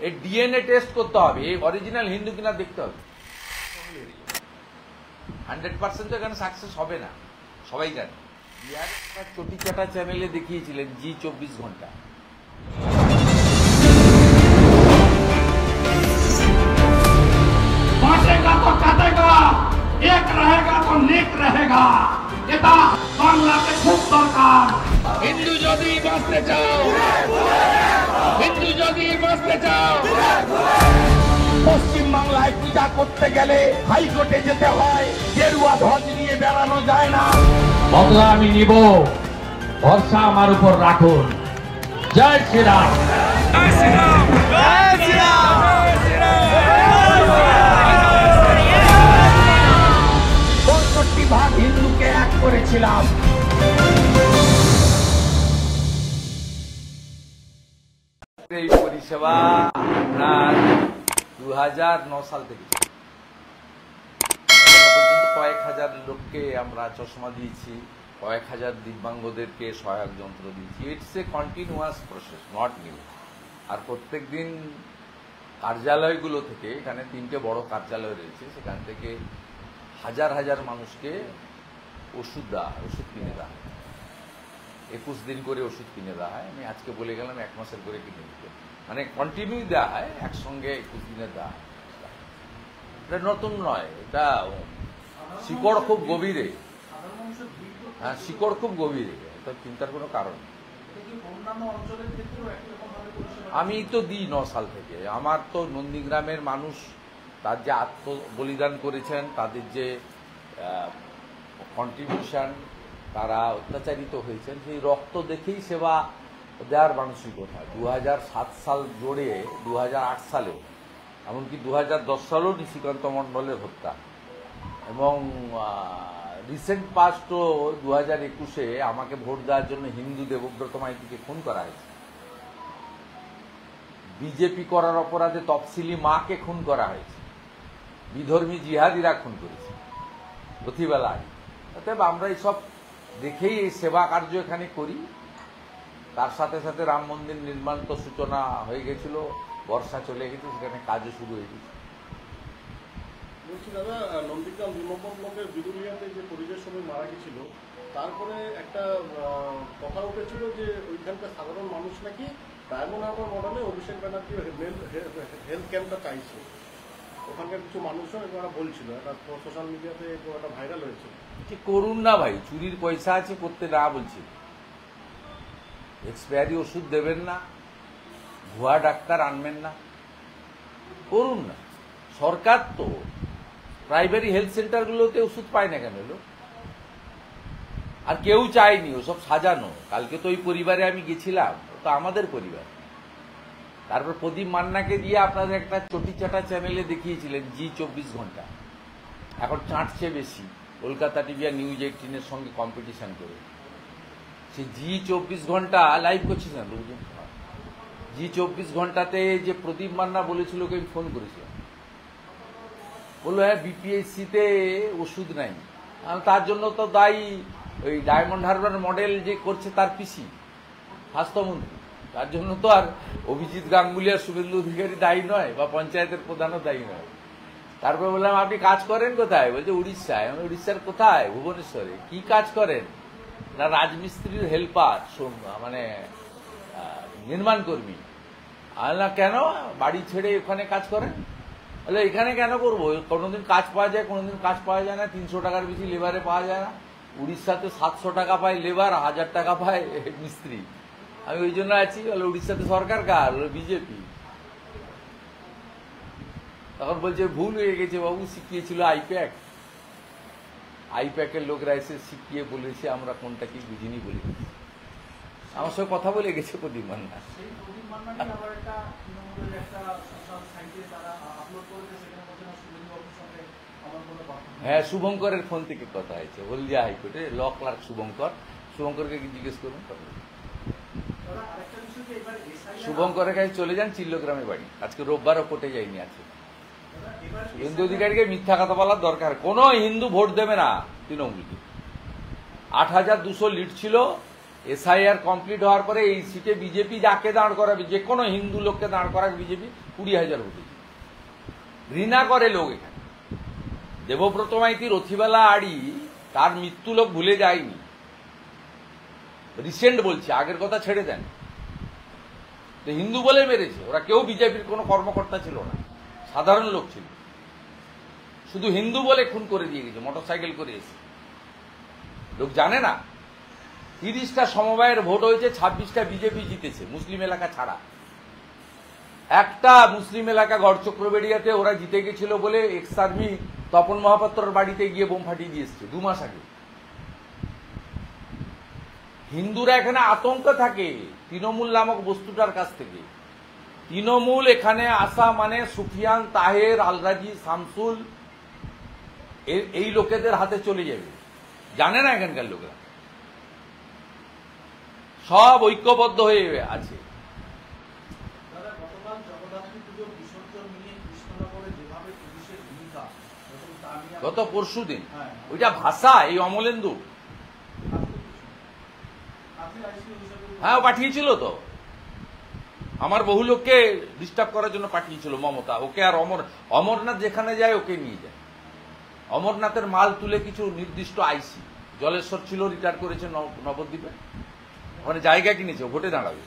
এই DNA test করতে হবে, এই অরিজিনাল হিন্দু কিনা দেখতে হবে। 100% তো এখানে সাকসেস হবে না, সবাই জানে। বিহার চটি চাটা চ্যানেলে দেখিয়েছিলেন জি 24 ঘন্টা। बांटेगा तो काटेगा, एक रहेगा तो नेक रहेगा। এটা বাংলাতে খুব দরকার। হিন্দু যদি বাঁচতে চাও, হিন্দু যদি বাঁচতে চাও, পশ্চিম বাংলায় পূজা করতে গেলে হাইকোর্টে যেতে হয়, গেরুয়া ধ্বজ নিয়ে বেড়ানো যায় না। বদলা আমি নিব, ভরসা আমার উপর রাখুন। জয় শ্রীরাম, জয় শ্রীরাম, জয় শ্রীরাম। ৬৫ ভাগ হিন্দুকে এক করেছিলাম। এই পরিষেবা আপনার 2009 সাল থেকে পর্যন্ত কয়েক হাজার লোককে আমরা চশমা দিয়েছি, কয়েক হাজার দিব্যাঙ্গদেরকে সহায়ক যন্ত্র দিয়েছি। It's a continuous process, not new. আর প্রত্যেক দিন কার্যালয়গুলো থেকে, এখানে 3টে বড় কার্যালয় রয়েছে, সেখান থেকে হাজার হাজার মানুষকে ওষুধ কিনে দেওয়া হয়। 21 দিন করে ওষুধ কিনে দেওয়া হয়। আমি আজকে বলে গেলাম 1 মাসের করে কিনে দিতে, মানে কন্টিনিউ দেওয়া হয়, একসঙ্গে 21 দিনে দেওয়া হয়। এটা নতুন নয়, এটা শিকড় খুব গভীরে। হ্যাঁ, শিকড় খুব গভীরে, এটা চিন্তার কোনো কারণ। আমি তো দিই 9 সাল থেকে। আমার তো নন্দীগ্রামের মানুষ, তার যে আত্মবলিদান করেছেন, তাদের যে কন্ট্রিবিউশন, তারা অত্যাচারিত হয়েছেন, সেই রক্ত দেখেই সেবা দেওয়ার মানসিকতা। 2007 সাল জোড়ে 2008 সালেও, এমনকি 2010 সালেও নিশিকান্ত মণ্ডলের হত্যা, এবং রিসেন্ট পাস্টও 2021-এ আমাকে ভোট দেওয়ার জন্য হিন্দু দেবব্রত মাইতিকে খুন করা হয়েছে। বিজেপি করার অপরাধে তফসিলি মাকে খুন করা হয়েছে, বিধর্মী জিহাদিরা খুন করেছে প্রতিবেলায়। অতএব আমরা এইসব দেখেই এই সেবা কার্য এখানে করি। তার সাথে সাথে রাম মন্দির নির্মাণ তো সূচনা হয়ে গেছিল, বর্ষা চলে গেছে, সেখানে কাজও শুরু হয়ে গেছে। বলছি দাদা, নন্দীগ্রাম 2 নম্বর ব্লকের বিদুলিয়াতে যে পরিযায়ী শ্রমিক মারা গেছিল, তারপরে একটা কথা উঠেছিল যে ওইখানকার সাধারণ মানুষ নাকি ডায়মন্ড হারবার মডেলে অভিষেক ব্যানার্জি হেলথ ক্যাম্পটা চাইছে। ওখানকার কিছু মানুষজন ওরা বলছিল, একটা সোশ্যাল মিডিয়াতে একটা ভাইরাল হয়েছে। কি করুন না ভাই, চুরির পয়সা আছে, করতে না বলছি। এক্সপায়ারি ওষুধ দেবেন না, ভুয়া ডাক্তার আনবেন না, করুন না। সরকার তো প্রাইমারি হেলথ সেন্টারগুলোতে ওষুধ পায় না কেন লোক? আর কেউ চায়নি, ওসব সাজানো। কালকে তো ওই পরিবারে আমি গেছিলাম, তো আমাদের পরিবার। তারপর প্রদীপ মান্নাকে দিয়ে আপনাদের একটা চটি চাটা চ্যানেলে দেখিয়েছিলেন জি 24 ঘন্টা। এখন চাঁটছে বেশি, কলকাতা টিভি আর নিউজ 18-এর সঙ্গে কম্পিটিশন করে। সে জি 24 ঘন্টা লাইভ করছিস না লোকজন। জি 24 ঘন্টাতে যে প্রদীপ মান্না বলেছিল, ওকে আমি ফোন করেছিলাম, বললো হ্যাঁ বিপিএসসিতে ওষুধ নাই। তার জন্য তো দায়ী ওই ডায়মন্ড হারবার মডেল যে করছে তার পিসি স্বাস্থ্যমন্ত্রী। তার জন্য তো আর অভিজিৎ গাঙ্গুলি আর শুভেন্দু অধিকারী দায়ী নয়, বা পঞ্চায়েতের প্রধানও দায়ী নয়। তারপরে বললাম আপনি কাজ করেন কোথায়? বলছে উড়িষ্যায়। উড়িষ্যার কোথায়? ভুবনেশ্বরে। কি কাজ করেন? না রাজমিস্ত্রির হেল্পার, মানে নির্মাণ কর্মী। না কেন, বাড়ি ছেড়ে ওখানে কাজ করেন? বলে এখানে কেন করবো, কোনোদিন কাজ পাওয়া যায়, কোনোদিন কাজ পাওয়া যায় না, 300 টাকার বেশি লেবারে পাওয়া যায় না। উড়িষ্যাতে 700 টাকা পায় লেবার, 1000 টাকা পায় মিস্ত্রি। আমি ওই জন্য আছি। বলে উড়িষ্যাতে সরকার কার? বিজেপি। তখন বলছে ভুল হয়ে গেছে বাবু, শিখিয়েছিল আইপ্যাকের লোকরা এসে শিখিয়ে বলেছে, আমরা কোনটা কি বুঝিনি বলে। আমার সঙ্গে কথা বলে গেছে প্রদীপ মান্না। হ্যাঁ, শুভঙ্করের ফোন থেকে কথা হয়েছে, হলদিয়া হাইকোর্টে ল ক্লার্ক শুভঙ্করকে জিজ্ঞেস করুন। শুভঙ্করের কাছে চলে যান, চিল্লগ্রামে বাড়ি। আজকে রোববারও কোর্টে যায়নি, আছে। শুভেন্দু অধিকারীকে মিথ্যা কথা বলার দরকার। কোন হিন্দু ভোট দেবে না তৃণমূলকে। 8200 লিড ছিল, এসআইআর কমপ্লিট হওয়ার পরে এই সিটে বিজেপি যাকে দাঁড় করাবে, যে কোনো হিন্দু লোককে দাঁড় করাবে বিজেপি 20,000 ভোটে। ঘৃণা করে লোক এখানে। দেবব্রত মাইতি, রথিবালা আড়ি, তার মৃত্যু লোক ভুলে যায়নি। রিসেন্ট বলছে, আগের কথা ছেড়ে দেন। তো হিন্দু বলে মেরেছে ওরা, কেউ বিজেপির কোনো কর্মকর্তা ছিল না, সাধারণ লোক ছিল। শুধু হিন্দু বলে খুন করে দিয়ে গেছে, মোটরসাইকেল করে এসে। লোক জানে না 30টা সমবায়ের ভোট হয়েছে, 26টা বিজেপি জিতেছে, মুসলিম এলাকা ছাড়া। একটা মুসলিম এলাকা গড়চক্রবেড়িয়াতে ওরা জিতে গেছিল বলে এক্স আর্মি তপন মহাপাত্রর বাড়িতে গিয়ে বোম ফাটিয়ে দিয়ে এসছে 2 মাস আগে। হিন্দুরা এখানে আতঙ্ক থাকে তৃণমূল নামক বস্তুটার কাছ থেকে। তৃণমূল এখানে আসা মানে সুফিয়ান, তাহের, আলরাজি, শামসুল, এই লোকেদের হাতে চলে যাবে। জানে না এখানকার লোকেরা, সব ঐক্যবদ্ধ হয়ে আছে। গত পরশু দিন ওইটা ভাষা, এই অমলেন্দু হ্যাঁ পাঠিয়েছিল তো, আমার বহু লোককে ডিস্টার্ব করার জন্য পাঠিয়েছিল মমতা। ওকে আর অমরনাথ যেখানে যায় ওকে নিয়ে যায়। অমরনাথের মাল তুলে কিছু নির্দিষ্ট আইসি, জলেশ্বর ছিল, রিটায়ার করেছে নবদ্বীপে, ওখানে জায়গা কিনেছে, ভোটে দাঁড়াবে।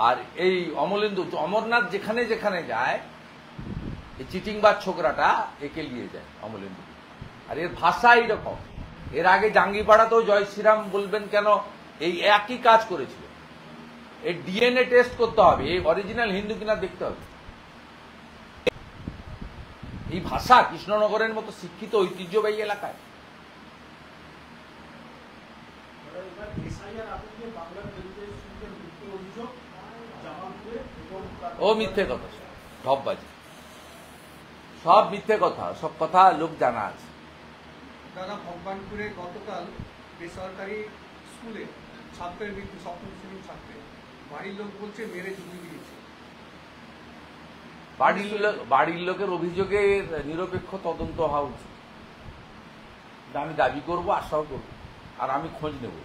আর এই অমলেন্দু, অমরনাথ যেখানে যেখানে যায়, এই চিটিংবাজ ছোকরাটা একে নিয়ে যায় অমলেন্দু। আর এর ভাষা এইরকম। এর আগে জাঙ্গিপাড়াতেও জয় শ্রীরাম বলবেন কেন, এই একই কাজ করেছিল। এই ডিএনএ টেস্ট করতে হবে, এই অরিজিনাল হিন্দু কিনা দেখতে হবে। এই ভাষা কৃষ্ণনগরের মতো শিক্ষিত ঐতিহ্যবাহী এলাকায়। ও মিথ্যে কথা, ঢপবাজি, সব মিথ্যে কথা, সব কথা লোক জানা আছে। দাদা, ভগবানপুরে গতকাল বেসরকারি স্কুলে ছাত্রের মৃত্যু, 7ম শ্রেণীর ছাত্রের। বাড়ির লোক বলছে মেরে চুরি দিয়েছে। বাড়ির লোকের অভিযোগে নিরপেক্ষ তদন্ত হওয়া উচিত। আমি দাবি করব, আশাও করব, আর আমি খোঁজ নেব।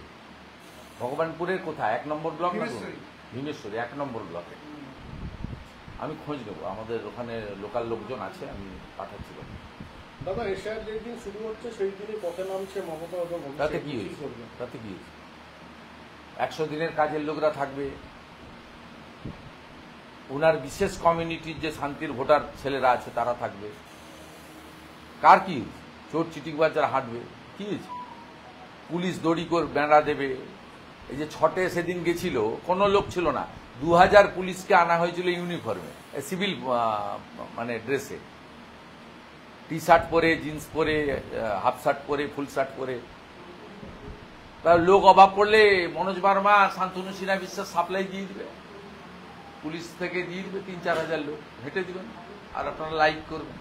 ভগবানপুরের কোথায়, 1 নম্বর ব্লক না ভীমেশ্বরী 1 নম্বর ব্লকে। আমি খোঁজ নেব, আমাদের ওখানে লোকাল লোকজন আছে, আমি পাঠাচ্ছি। দাদা, এশিয়ার যেই দিন শুরু হচ্ছে সেই দিনই পথে নামছে মমতা। তাতে কি হয়েছে? 100 দিনের কাজের লোকরা থাকবে, ওনার বিশেষ কমিউনিটির যে শান্তির ভোটার ছেলেরা আছে তারা থাকবে। কার কি হয়েছে? চোর চিটিংবাজ যারা হাঁটবে, কি হয়েছে? পুলিশ দড়ি করে বেড়া দেবে। এই যে 6টে সেদিন গেছিল, কোনো লোক ছিল না, 2000 পুলিশকে আনা হয়েছিল ইউনিফর্মে, সিভিল মানে ড্রেসে, টি শার্ট পরে, জিন্স পরে, হাফ শার্ট পরে, ফুল শার্ট পরে। তার লোক অভাব পড়লে মনোজ বার্মা, শান্তনু সিনহা বিশ্বাস সাপ্লাই দিয়ে দিবে, পুলিশ থেকে দিয়ে দিবে 3-4 হাজার লোক, হেঁটে দিবেন আর আপনারা লাইক করবেন।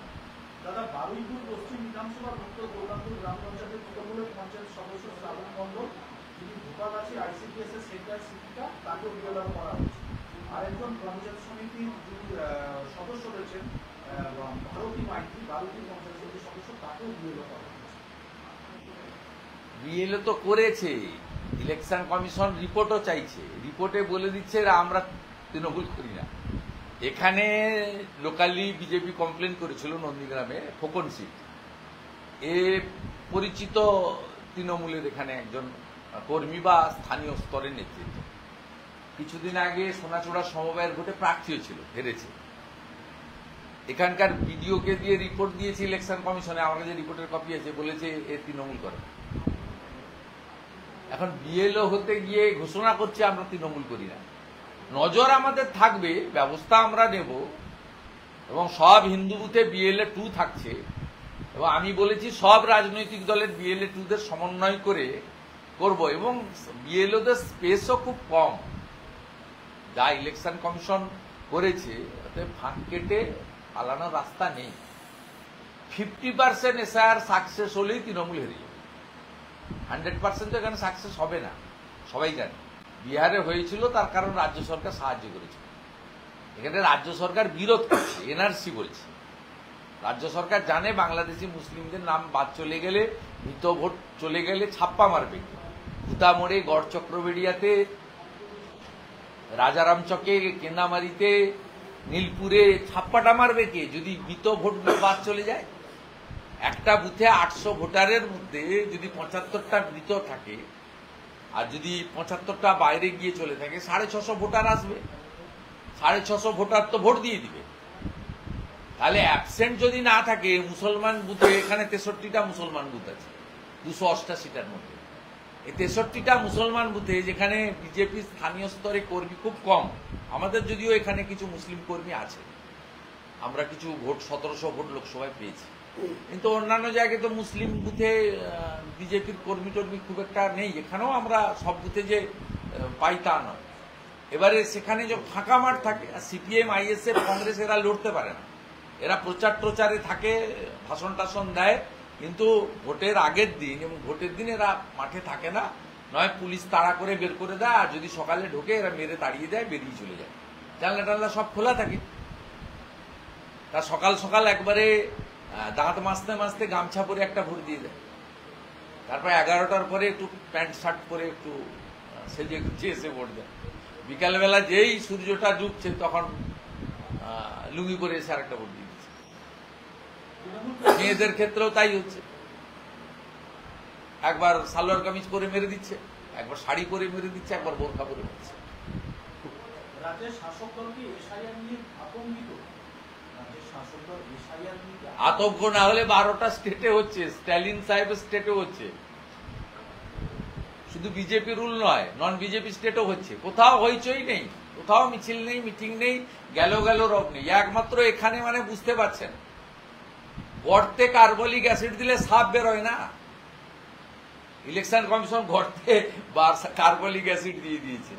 দাদা, বারুইপুর পশ্চিম বিধানসভার উত্তর গৌরাঙ্গুর গ্রাম পঞ্চায়েতের তৃণমূলের পঞ্চায়েত সদস্য শ্রাবণ মণ্ডল, যিনি ভোপাগাছি ICPS এর সেন্টার শিক্ষিকা, তাকেও গ্রেপ্তার করা হয়েছে। আরেকজন পঞ্চায়েত সমিতির যিনি সদস্য রয়েছেন ভারতী মাইতি, ভারতী পঞ্চায়েত সমিতির সদস্য, তাকেও গ্রেপ্তার করা হয়েছে। বিএলও তো করেছে, ইলেকশন কমিশন রিপোর্টও চাইছে, রিপোর্টে বলে দিচ্ছে আমরা তৃণমূল করি না। এখানে লোকালি বিজেপি কমপ্লেন করেছিল নন্দীগ্রামে, ফোকন সিট, এ পরিচিত তৃণমূলের এখানে একজন কর্মী বা স্থানীয় স্তরের নেতৃত্ব। কিছুদিন আগে সোনাচূড়া সমবায়ের ভোটে প্রার্থী হয়েছিল, হেরেছে। এখানকার বিডিওকে দিয়ে রিপোর্ট দিয়েছে ইলেকশন কমিশনে, আমার কাছে রিপোর্টের কপি আছে, বলেছে এ তৃণমূল করে। এখন বিএলও হতে গিয়ে ঘোষণা করছে আমরা তৃণমূল করি না। নজর আমাদের থাকবে, ব্যবস্থা আমরা নেব, এবং সব হিন্দু বুথে BLA 2 থাকছে। এবং আমি বলেছি সব রাজনৈতিক দলের BLA 2দের সমন্বয় করে করব, এবং বিএলওদের স্পেসও খুব কম। যা ইলেকশন কমিশন করেছে তাতে ফাঁক কেটে পালানোর রাস্তা নেই। 50% এসআইআর সাকসেস হলেই তৃণমূল হেরে যাবে। 100% তো এখানে সাকসেস হবে না, সবাই জানে। বিহারে হয়েছিল, তার কারণ রাজ্য সরকার সাহায্য করেছিল। এখানে রাজ্য সরকার বিরোধ করছে, এনআরসি বলছে। রাজ্য সরকার জানে বাংলাদেশি মুসলিমদের নাম বাদ চলে গেলে, মৃত ভোট চলে গেলে ছাপ্পা মারবে, ভূতামোড়ে, গড় চক্রবেড়িয়াতে, রাজারামচকে, কেন্দামারিতে, নীলপুরে ছাপ্পাটা মারবে কে যদি মৃত ভোটগুলো বাদ চলে যায়? একটা বুথে 800 ভোটারের মধ্যে যদি 75টা মৃত থাকে আর যদি 75টা বাইরে গিয়ে চলে থাকে, 650 ভোটার আসবে। 650 ভোটার তো ভোট দিয়ে দিবে। তাহলে অ্যাবসেন্ট যদি না থাকে মুসলমান বুথে, এখানে 63টা মুসলমান বুথ আছে 288টার মধ্যে। এই 63টা মুসলমান বুথে, যেখানে বিজেপি স্থানীয় স্তরে কর্মী খুব কম, আমাদের যদিও এখানে কিছু মুসলিম কর্মী আছে, আমরা কিছু ভোট 1700 ভোট লোকসভায় পেয়েছি, কিন্তু অন্যান্য জায়গায় তো মুসলিম বুথে বিজেপির কর্মী টর্মী খুব একটা নেই। এখানেও আমরা সব বুথে যে পাই তা নয়। এবারে সেখানে যে ফাঁকা মাঠ থাকে, সিপিএম, আইএসএফ, কংগ্রেস এরা লড়তে পারে না। এরা প্রচার প্রচারে থাকে, ভাষণ টাষণ দেয়, কিন্তু ভোটের আগের দিন এবং ভোটের দিন এরা মাঠে থাকে না। নয় পুলিশ তাড়া করে বের করে দেয়, আর যদি সকালে ঢোকে এরা মেরে তাড়িয়ে দেয়, বেরিয়ে চলে যায়। জানলা টানলা সব খোলা থাকে। তা সকাল সকাল একবারে দাঁত মাজতে মাজতে গামছা পরে একটা ভোট দিয়ে দেয়। তারপর 11টার পরে একটু প্যান্ট শার্ট পরে একটু সেজে গুছিয়ে এসে ভোট দেয়। বিকালবেলা যেই সূর্যটা ডুবছে তখন লুঙ্গি পরে এসে আরেকটা ভোট দিয়ে দিচ্ছে। মেয়েদের ক্ষেত্রেও তাই হচ্ছে। একবার সালোয়ার কামিজ পরে মেরে দিচ্ছে, একবার শাড়ি পরে মেরে দিচ্ছে, একবার বোরখা পরে মেরেছে। রাজ্যের শাসক দল কি এসআইআর নিয়ে আতঙ্কিত? আতঙ্ক না হলে 12টা স্টেটে হচ্ছে, স্ট্যালিন সাহেবের স্টেটে হচ্ছে, শুধু বিজেপি রুল নয়, নন বিজেপি স্টেটও হচ্ছে। কোথাও হইচই নেই, কোথাও মিছিল নেই, মিটিং নেই, গেল রব নেই। একমাত্র এখানে মানে বুঝতে পারছেন, গর্তে কার্বলিক অ্যাসিড দিলে সাপ বেরোয় না। ইলেকশন কমিশন গর্তে কার্বলিক অ্যাসিড দিয়ে দিয়েছে,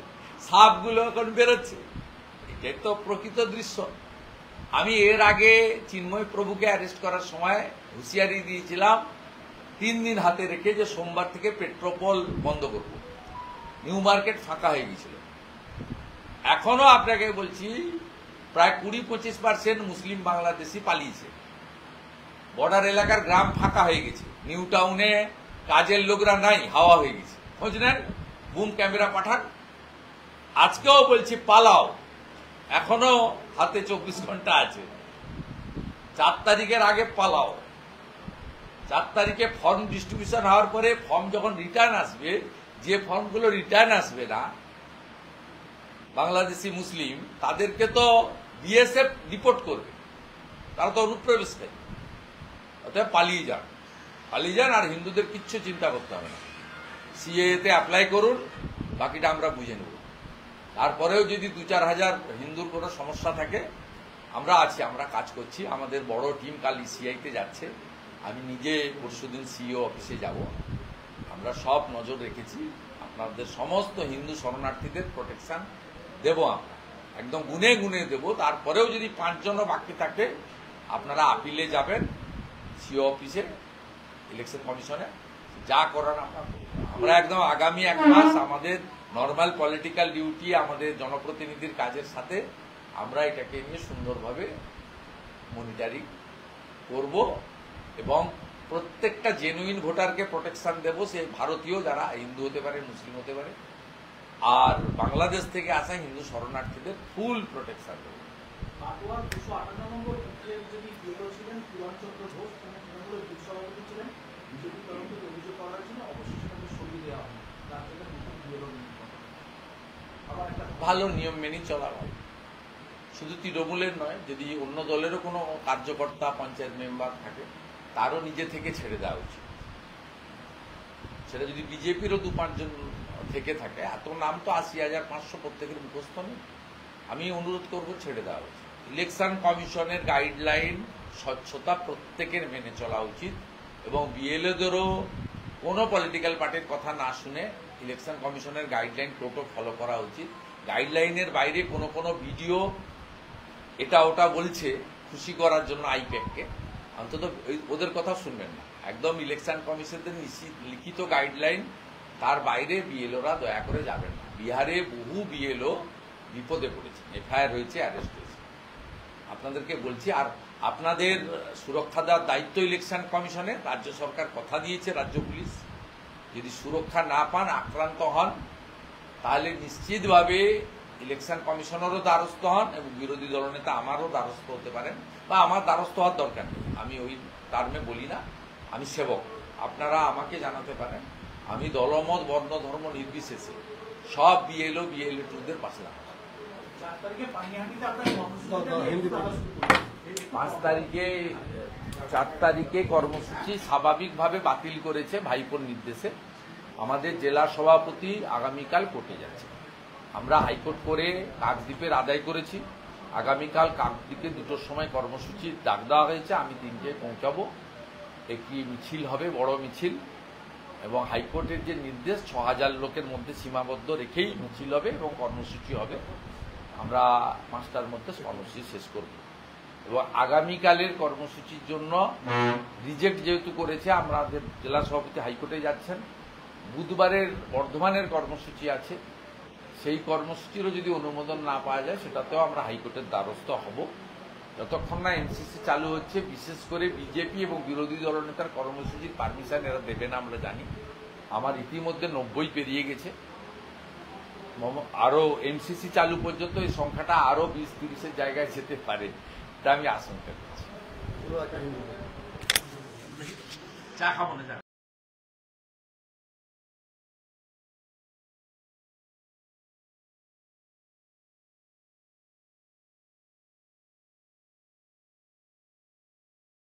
সাপগুলো এখন বেরোচ্ছে। এটাই তো প্রকৃত দৃশ্য। আমি এর আগে চিন্ময় প্রভুকে অ্যারেস্ট করার সময় হুঁশিয়ারি দিয়েছিলাম 3 দিন হাতে রেখে যে সোমবার থেকে পেট্রোপল বন্ধ করব। নিউ মার্কেট ফাঁকা হয়ে গেছিল। এখনো আপনাকে বলছি প্রায় 20-25% মুসলিম বাংলাদেশি পালিয়েছে। বর্ডার এলাকার গ্রাম ফাঁকা হয়ে গেছে, নিউ টাউনে কাজের লোকরা নাই, হাওয়া হয়ে গেছে। খোঁজ নেন, বুম ক্যামেরা পাঠান। আজকেও বলছি পালাও, এখনো হাতে 24 ঘন্টা আছে। 4 তারিখের আগে পালাও। 4 তারিখে ফর্ম ডিস্ট্রিবিউশন হওয়ার পরে ফর্ম যখন রিটার্ন আসবে, যে ফর্মগুলো রিটার্ন আসবে না বাংলাদেশি মুসলিম, তাদেরকে তো বিএসএফ রিপোর্ট করবে, তারা তো অনুপ্রবেশকারী। অতএব পালিয়ে যান, আর হিন্দুদের কিচ্ছু চিন্তা করতে হবে না। সিএতে অ্যাপ্লাই করুন, বাকিটা আমরা বুঝে নেব। তারপরেও যদি 2-4 হাজার হিন্দুর কোনো সমস্যা থাকে, আমরা আছি, আমরা কাজ করছি। আমাদের বড় টিম কাল ইসিআইতে যাচ্ছে, আমি নিজে পরশুদিন সিইও অফিসে যাব। আমরা সব নজর রেখেছি, আপনাদের সমস্ত হিন্দু শরণার্থীদের প্রোটেকশন দেব, আমরা একদম গুনে গুনে দেব। তারপরেও যদি 5 জনও বাকি থাকে, আপনারা আপিলে যাবেন সিইও অফিসে, ইলেকশন কমিশনে, যা করার আমরা একদম আগামী 1 মাস আমাদের নর্মাল পলিটিক্যাল ডিউটি, আমাদের জনপ্রতিনিধির কাজের সাথে আমরা এটাকে নিয়ে সুন্দরভাবে মনিটরিং করব এবং প্রত্যেকটা জেনুইন ভোটারকে প্রোটেকশন দেব। সে ভারতীয়, যারা হিন্দু হতে পারে, মুসলিম হতে পারে, আর বাংলাদেশ থেকে আসা হিন্দু শরণার্থীদের ফুল প্রোটেকশন দেব। পাটোয়ার 258 নম্বর বুথের যিনি বিএলও ছিলেন পুরাণচন্দ্র ঘোষ, তৃণমূলের বুথ সভাপতি ছিলেন, বিজেপি তরফ থেকে অভিযোগ করা হয়েছিল, অবশেষে তাকে সরিয়ে দেওয়া হয়। তার থেকে নতুন বিএলও আবার একটা ভালো নিয়ম মেনে চলা হয়। শুধু তৃণমূলের নয়, যদি অন্য দলেরও কোনো কার্যকর্তা, পঞ্চায়েত মেম্বার থাকে, তারও নিজে থেকে ছেড়ে দেওয়া উচিত। সেটা যদি বিজেপিরও 2-5 জন থেকে থাকে, এত নাম তো 80,500 প্রত্যেকের মুখস্থ নেই। আমি অনুরোধ করব ছেড়ে দেওয়া উচিত। ইলেকশন কমিশনের গাইডলাইন স্বচ্ছতা প্রত্যেকের মেনে চলা উচিত এবং বিএলওদেরও কোনো পলিটিক্যাল পার্টির কথা না শুনে ইলেকশন কমিশনের গাইডলাইন টোটো ফলো করা উচিত। গাইডলাইনের বাইরে কোনো ভিডিও এটা ওটা বলছে খুশি করার জন্য আইপ্যাককে, অন্তত ওদের কথা শুনবেন না। একদম ইলেকশন কমিশনের লিখিত গাইডলাইন, তার বাইরে বিএলওরা দয়া করে যাবেন না। বিহারে বহু বিএলও বিপদে পড়েছে, এফআইআর হয়েছে, অ্যারেস্ট হয়েছে। আপনাদেরকে বলছি, আর আপনাদের সুরক্ষা দেওয়ার দায়িত্ব ইলেকশন কমিশনে রাজ্য সরকার কথা দিয়েছে, রাজ্য পুলিশ যদি সুরক্ষা না পান, আক্রান্ত হন, তাহলে নিশ্চিতভাবে ইলেকশন কমিশনেরও দ্বারস্থ হন এবং বিরোধী দলনেতা আমারও দ্বারস্থ হতে পারেন, বা আমার দ্বারস্থ হওয়ার দরকার নেই। আমি ওই টার্মে বলি না, আমি সেবক। আপনারা আমাকে জানাতে পারেন, আমি দলমত, বর্ণ, ধর্ম নির্বিশেষে সব বিএলও বিএলএ-2দের পাশে লাগাবো। 4 তারিখে পানিহাটিতে আপনার কর্মসূচিটা 4 তারিখে কর্মসূচি স্বাভাবিকভাবে বাতিল করেছে ভাইপোর নির্দেশে। আমাদের জেলা সভাপতি আগামীকাল কোর্টে যাচ্ছে। আমরা হাইকোর্ট করে কাকদ্বীপের আদায় করেছি। আগামীকাল কাকদ্বীপে 2টোর সময় কর্মসূচি ডাক দেওয়া হয়েছে। আমি 3টায় পৌঁছাবো। একটি মিছিল হবে, বড় মিছিল, এবং হাইকোর্টের যে নির্দেশ 6000 লোকের মধ্যে সীমাবদ্ধ রেখেই মিছিল হবে এবং কর্মসূচি হবে। আমরা 5টার মধ্যে কর্মসূচি শেষ করব এবং আগামীকালের কর্মসূচির জন্য রিজেক্ট যেহেতু করেছে, আমাদের জেলা সভাপতি হাইকোর্টে যাচ্ছেন। বুধবারের বর্ধমানের কর্মসূচি আছে, সেই কর্মসূচিরও যদি অনুমোদন না পাওয়া যায় সেটাতেও আমরা হাইকোর্টের দ্বারস্থ হব। যতক্ষণ না এনসিসি চালু হচ্ছে, বিশেষ করে বিজেপি এবং বিরোধী দলনেতার কর্মসূচির পারমিশন এরা দেবে না আমরা জানি। আমার ইতিমধ্যে 90 পেরিয়ে গেছে। আরো এমসিসি চালু পর্যন্ত এই সংখ্যাটা আরো 20-30-এর জায়গায় যেতে পারে, এটা আমি আশঙ্কা করছি। চা খাবো না।